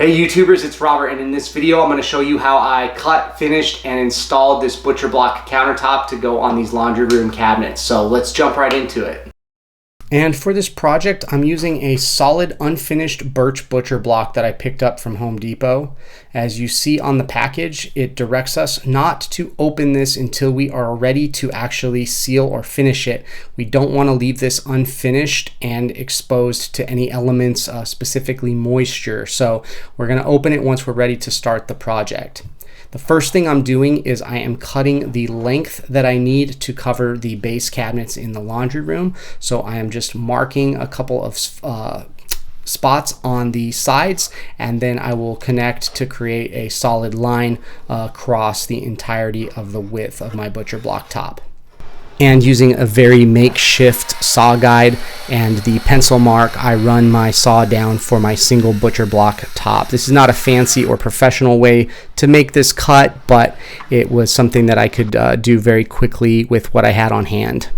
Hey YouTubers, it's Robert, and in this video I'm going to show you how I cut, finished, and installed this butcher block countertop to go on these laundry room cabinets. So let's jump right into it. And for this project, I'm using a solid unfinished birch butcher block that I picked up from Home Depot. As you see on the package, it directs us not to open this until we are ready to actually seal or finish it. We don't want to leave this unfinished and exposed to any elements, specifically moisture. So we're going to open it once we're ready to start the project. The first thing I'm doing is I am cutting the length that I need to cover the base cabinets in the laundry room. So I am just marking a couple of spots on the sides, and then I will connect to create a solid line across the entirety of the width of my butcher block top. And using a very makeshift saw guide and the pencil mark, I run my saw down for my single butcher block top. This is not a fancy or professional way to make this cut, but it was something that I could do very quickly with what I had on hand.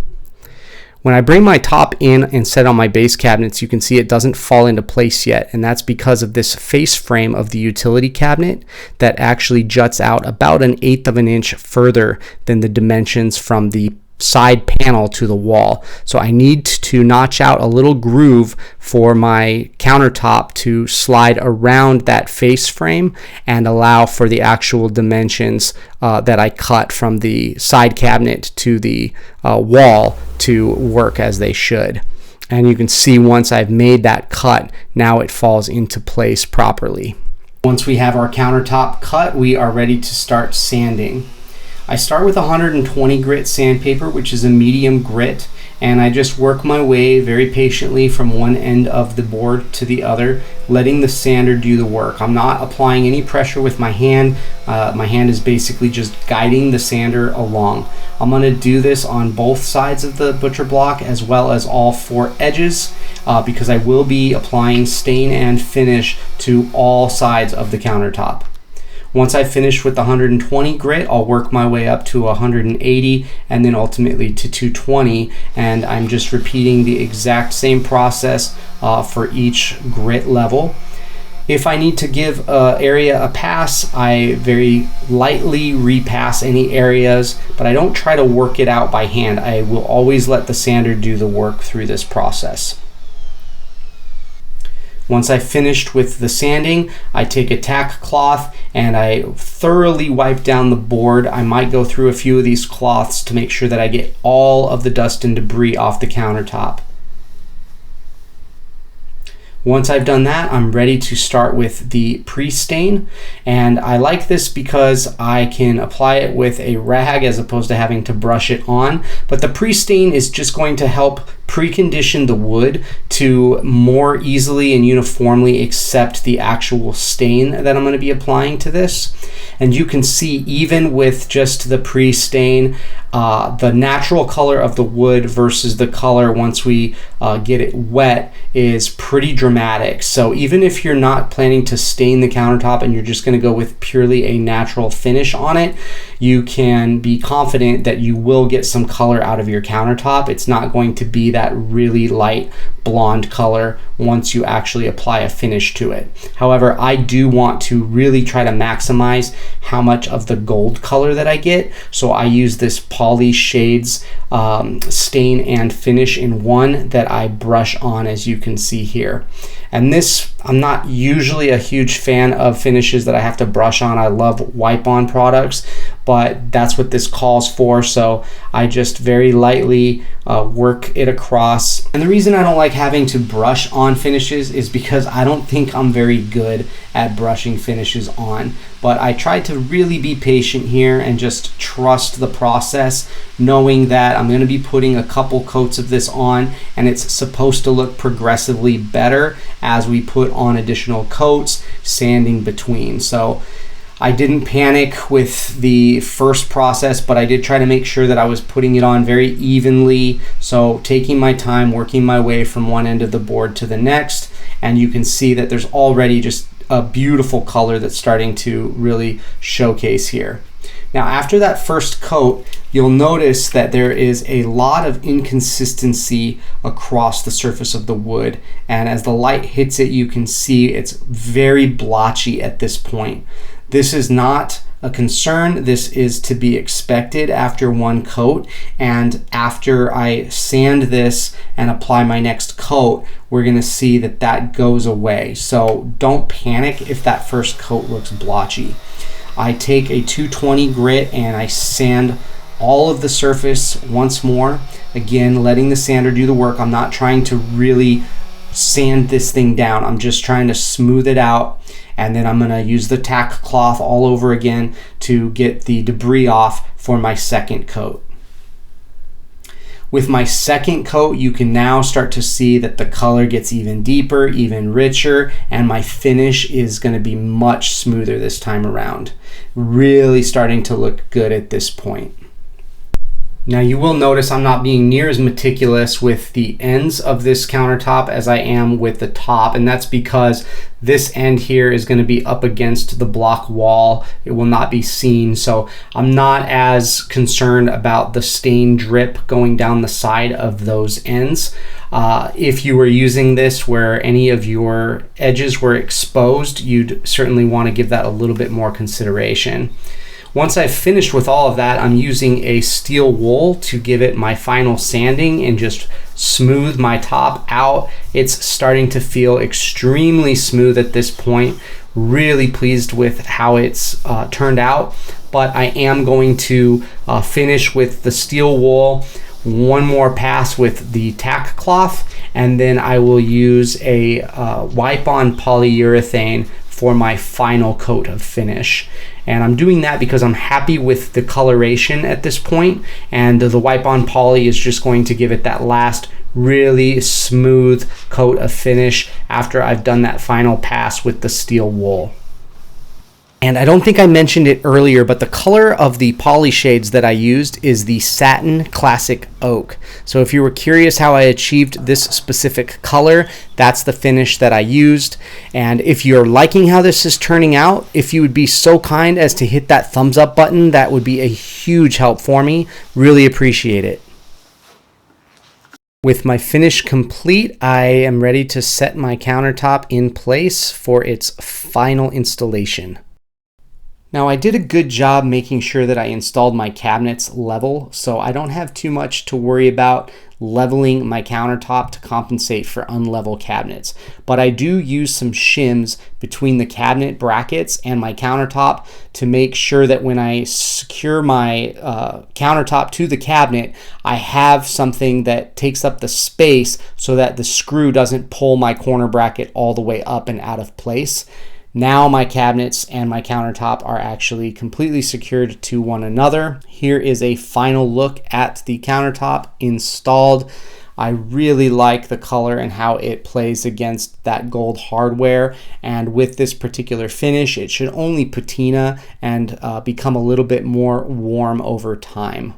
When I bring my top in and set on my base cabinets, you can see it doesn't fall into place yet, and that's because of this face frame of the utility cabinet that actually juts out about 1/8 of an inch further than the dimensions from the side panel to the wall. So I need to notch out a little groove for my countertop to slide around that face frame and allow for the actual dimensions that I cut from the side cabinet to the wall to work as they should. And you can see once I've made that cut, now it falls into place properly. Once we have our countertop cut, we are ready to start sanding. I start with 120 grit sandpaper, which is a medium grit, and I just work my way very patiently from one end of the board to the other, letting the sander do the work. I'm not applying any pressure with my hand. My hand is basically just guiding the sander along. I'm going to do this on both sides of the butcher block as well as all four edges because I will be applying stain and finish to all sides of the countertop. Once I finish with the 120 grit, I'll work my way up to 180 and then ultimately to 220, and I'm just repeating the exact same process for each grit level. If I need to give an area a pass, I very lightly repass any areas, but I don't try to work it out by hand. I will always let the sander do the work through this process. Once I've finished with the sanding, I take a tack cloth and I thoroughly wipe down the board. I might go through a few of these cloths to make sure that I get all of the dust and debris off the countertop. Once I've done that, I'm ready to start with the pre-stain, and I like this because I can apply it with a rag as opposed to having to brush it on. But the pre-stain is just going to help precondition the wood to more easily and uniformly accept the actual stain that I'm going to be applying to this. And you can see even with just the pre-stain, the natural color of the wood versus the color once we get it wet is pretty dramatic. So even if you're not planning to stain the countertop and you're just going to go with purely a natural finish on it, you can be confident that you will get some color out of your countertop. It's not going to be that really light blonde color once you actually apply a finish to it. However, I do want to really try to maximize how much of the gold color that I get, so I use this Poly Shades stain and finish in one that I brush on, as you can see here. And this, I'm not usually a huge fan of finishes that I have to brush on. I love wipe-on products, but that's what this calls for, so I just very lightly work it across. And the reason I don't like having to brush on finishes is because I don't think I'm very good at brushing finishes on. But I try to really be patient here and just trust the process, knowing that I'm going to be putting a couple coats of this on, and it's supposed to look progressively better as we put on additional coats, sanding between. So I didn't panic with the first process, but I did try to make sure that I was putting it on very evenly. So taking my time, working my way from one end of the board to the next, and you can see that there's already just a beautiful color that's starting to really showcase here. Now after that first coat, you'll notice that there is a lot of inconsistency across the surface of the wood, and as the light hits it, you can see it's very blotchy at this point. This is not a concern. This is to be expected after one coat, and after I sand this and apply my next coat, we're going to see that that goes away. So don't panic if that first coat looks blotchy. I take a 220 grit and I sand all of the surface once more, again letting the sander do the work. I'm not trying to really sand this thing down, I'm just trying to smooth it out, and then I'm going to use the tack cloth all over again to get the debris off for my second coat. With my second coat, you can now start to see that the color gets even deeper, even richer, and my finish is going to be much smoother this time around. Really starting to look good at this point. Now you will notice I'm not being near as meticulous with the ends of this countertop as I am with the top, and that's because this end here is going to be up against the block wall. It will not be seen, so I'm not as concerned about the stain drip going down the side of those ends. If you were using this where any of your edges were exposed, you'd certainly want to give that a little bit more consideration. Once I've finished with all of that, I'm using a steel wool to give it my final sanding and just smooth my top out. It's starting to feel extremely smooth at this point. Really pleased with how it's turned out, but I am going to finish with the steel wool, one more pass with the tack cloth, and then I will use a wipe-on polyurethane for my final coat of finish. And I'm doing that because I'm happy with the coloration at this point, and the wipe-on poly is just going to give it that last really smooth coat of finish after I've done that final pass with the steel wool. And I don't think I mentioned it earlier, but the color of the poly shades that I used is the Satin Classic Oak. So if you were curious how I achieved this specific color, that's the finish that I used. And if you're liking how this is turning out, if you would be so kind as to hit that thumbs up button, that would be a huge help for me. Really appreciate it. With my finish complete, I am ready to set my countertop in place for its final installation. Now I did a good job making sure that I installed my cabinets level, so I don't have too much to worry about leveling my countertop to compensate for unlevel cabinets. But I do use some shims between the cabinet brackets and my countertop to make sure that when I secure my countertop to the cabinet, I have something that takes up the space so that the screw doesn't pull my corner bracket all the way up and out of place. Now my cabinets and my countertop are actually completely secured to one another. Here is a final look at the countertop installed. I really like the color and how it plays against that gold hardware, and with this particular finish it should only patina and become a little bit more warm over time.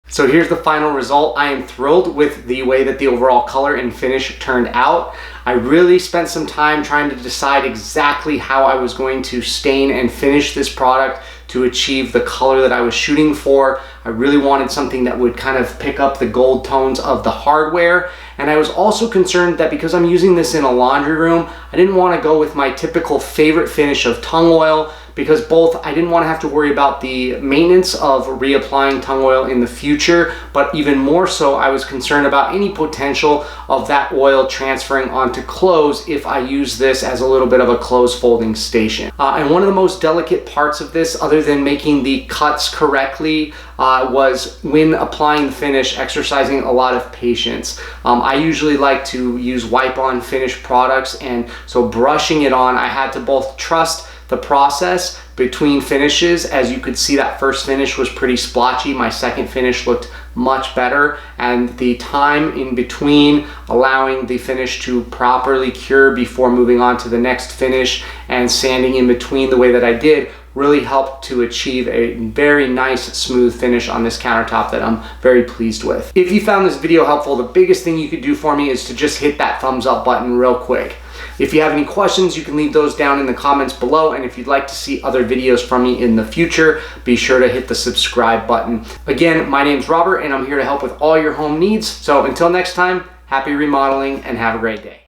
So here's the final result. I am thrilled with the way that the overall color and finish turned out. I really spent some time trying to decide exactly how I was going to stain and finish this product to achieve the color that I was shooting for. I really wanted something that would kind of pick up the gold tones of the hardware. And I was also concerned that because I'm using this in a laundry room, I didn't want to go with my typical favorite finish of tung oil, because both I didn't want to have to worry about the maintenance of reapplying tung oil in the future, but even more so I was concerned about any potential of that oil transferring onto clothes if I use this as a little bit of a clothes folding station. And one of the most delicate parts of this, other than making the cuts correctly, was when applying the finish, exercising a lot of patience. I usually like to use wipe-on finish products, and so brushing it on, I had to both trust the process between finishes. As you could see, that first finish was pretty splotchy. My second finish looked much better, and the time in between allowing the finish to properly cure before moving on to the next finish and sanding in between the way that I did really helped to achieve a very nice smooth finish on this countertop that I'm very pleased with. If you found this video helpful, the biggest thing you could do for me is to just hit that thumbs up button real quick. If you have any questions, you can leave those down in the comments below. And if you'd like to see other videos from me in the future, be sure to hit the subscribe button. Again, my name's Robert, and I'm here to help with all your home needs. So until next time, happy remodeling and have a great day.